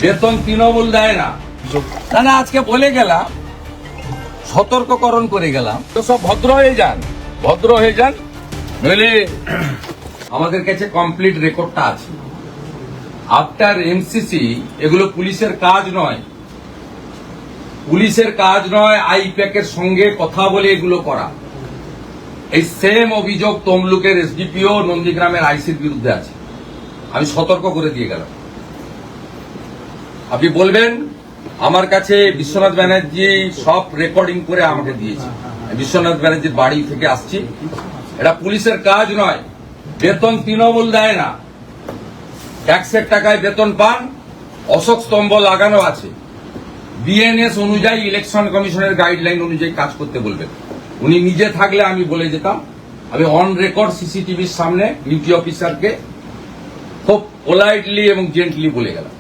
বেতন তৃণমূল দেয় না। না আজকে বলে গেলাম, সতর্ককরণ করে গেলাম, তো সব ভদ্র হয়ে যান, নইলে আমাদের কাছে কমপ্লিট রেকর্ডটা আছে। আফটার এমসিসি এগুলো পুলিশের কাজ নয়, আইপ্যাকের সঙ্গে কথা বলে এগুলো করা। এই সেম অভিযোগ তমলুকের এসডিপিও নন্দীগ্রামের আইসির বিরুদ্ধে আছে। আমি সতর্ক করে দিয়ে গেলাম। আপনি বলবেন আমার কাছে বিশ্বনাথ ব্যানার্জি সব রেকর্ডিং করে আমাকে দিয়েছে। বিশ্বনাথ ব্যানার্জির বাড়ি থেকে আসছি। এটা পুলিশের কাজ নয়, বেতন তৃণমূল দেয় না। ট্যাক্সের টাকায় বেতন পান, অশোক স্তম্ভ লাগানো আছে। বিএনএস অনুযায়ী, ইলেকশন কমিশনের গাইডলাইন অনুযায়ী কাজ করতে বলবেন। উনি নিজে থাকলে আমি বলে যেতাম। আমি অন রেকর্ড সিসিটিভির সামনে ডিউটি অফিসারকে খুব পোলাইটলি এবং জেন্টলি বলে গেলাম।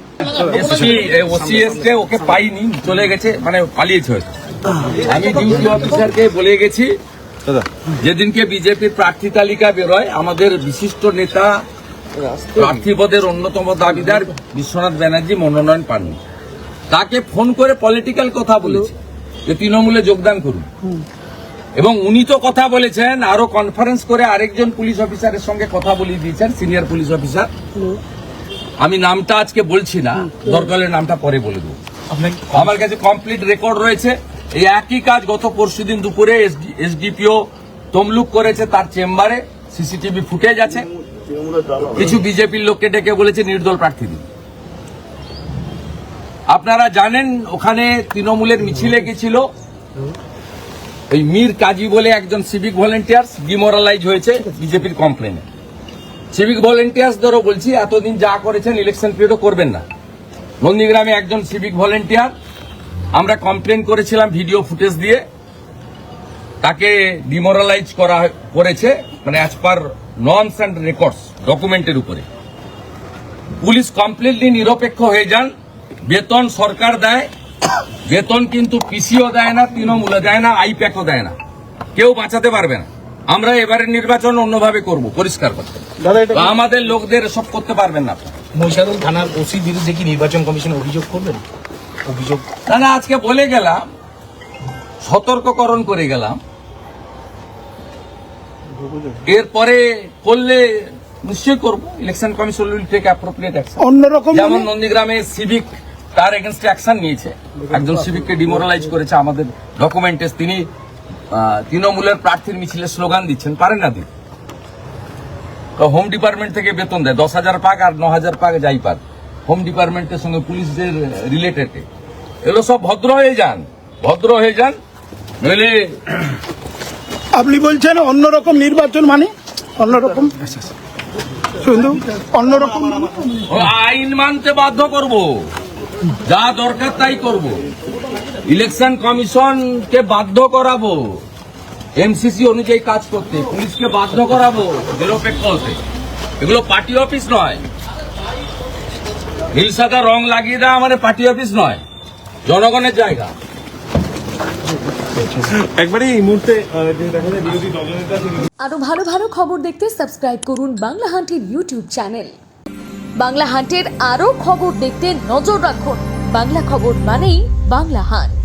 ওকে পাইনি, চলে গেছে, মানে পালিয়েছে হয়তো। আমি ডিউটি অফিসারকে বলে গেছি, যেদিনকে বিজেপির প্রার্থী তালিকা বেরোয়, আমাদের বিশিষ্ট নেতা প্রার্থী পদের অন্যতম দাবিদার বিশ্বনাথ ব্যানার্জি মনোনয়ন পাননি। তাকে ফোন করে পলিটিক্যাল কথা বলেছে যে তৃণমূলে যোগদান করুন, এবং উনি তো কথা বলেছেন, আরো কনফারেন্স করে আরেকজন পুলিশ অফিসারের সঙ্গে কথা বলিয়ে দিয়েছেন, সিনিয়র পুলিশ অফিসার। আমি নামটা আজকে বলছি না, দরকার হলে নামটা পরে বলে দেবো। আমার কাছে কমপ্লিট রেকর্ড রয়েছে। এই একই কাজ গত পরশুদিন দুপুরে এসডিপিও তমলুক করেছে, তার চেম্বারে সিসিটিভি ফুটেজ আছে। কিছু বিজেপির লোককে ডেকে বলেছে নির্দল প্রার্থী দিন। আপনারা জানেন ওখানে তৃণমূলের মিছিলে গেছিল ওই মীর কাজী বলে একজন সিভিক ভলেন্টিয়ার্স, ডিমোরালাইজ হয়েছে বিজেপির কমপ্লেনে। সিভিক ভলেন্টিয়ার্সদেরও বলছি, এতদিন যা করেছেন ইলেকশন পিরিয়ডও করবেন না। নন্দীগ্রামে একজন সিভিক ভলেন্টিয়ার, আমরা কমপ্লেন করেছিলাম ভিডিও ফুটেজ দিয়ে, তাকে ডিমোরালাইজ করেছে, মানে as per norms and records ডকুমেন্টের উপরে। পুলিশ কমপ্লিটলি নিরপেক্ষ হয়ে যান। বেতন সরকার দেয়, বেতন কিন্তু পিসিও দেয় না, তৃণমূলে দেয় না, আইপ্যাকও দেয় না। কেউ বাঁচাতে পারবে না। আমরা এবারের নির্বাচন অন্যভাবে করব, পরিষ্কার করতে। আমাদের লোকদের সব করতে পারবেন না। মহিষাদল থানার ওসি বিরুদ্ধে কি নির্বাচন কমিশন অভিযোগ করবেন? অভিযোগ না আজকে বলে গেলাম, সতর্ককরণ করে গেলাম। এরপরে করলে নিশ্চয়ই করব। Election commission will take appropriate action. অন্যরকম যেমন নন্দীগ্রামে সিভিক তার এগেনস্টে অ্যাকশন নিয়েছে, একজন সিভিককে ডিমোরালাইজ করেছে। আমাদের ডকুমেন্টে তিনি তৃণমূলের প্রার্থীর মিছিলে স্লোগান দিচ্ছেন, পারেন না দিন। হোম ডিপার্টমেন্ট থেকে বেতন দেয় 10,000 পাক আর 9,000 পাক যাই পাক, হোম ডিপার্টমেন্টের সঙ্গে পুলিশদের রিলেটেড। এগুলো সব ভদ্র হয়ে যান, নইলে। আপনি বলছেন অন্যরকম নির্বাচন, মানে অন্যরকম শুধু অন্যরকম আইন মানতে বাধ্য করব, যা দরকার তাই করব। ইলেকশন কমিশনকে বাধ্য করাবো এমসিসি অনুযায়ী কাজ করতে, পুলিশকে বাধ্য করাবো নিরপেক্ষ হতে। এগুলো পার্টি অফিস নয়। হিল সাদা রং লাগিয়ে দেওয়া মানে পার্টি অফিস নয়, জনগণের জায়গা। একবারে এই মুহূর্তে আরো ভালো ভালো খবর দেখতে সাবস্ক্রাইব করুন বাংলা হান্টের ইউটিউব চ্যানেল। বাংলা হান্টের আরো খবর দেখতে নজর রাখুন। বাংলা খবর মানেই বাংলা হান্ট।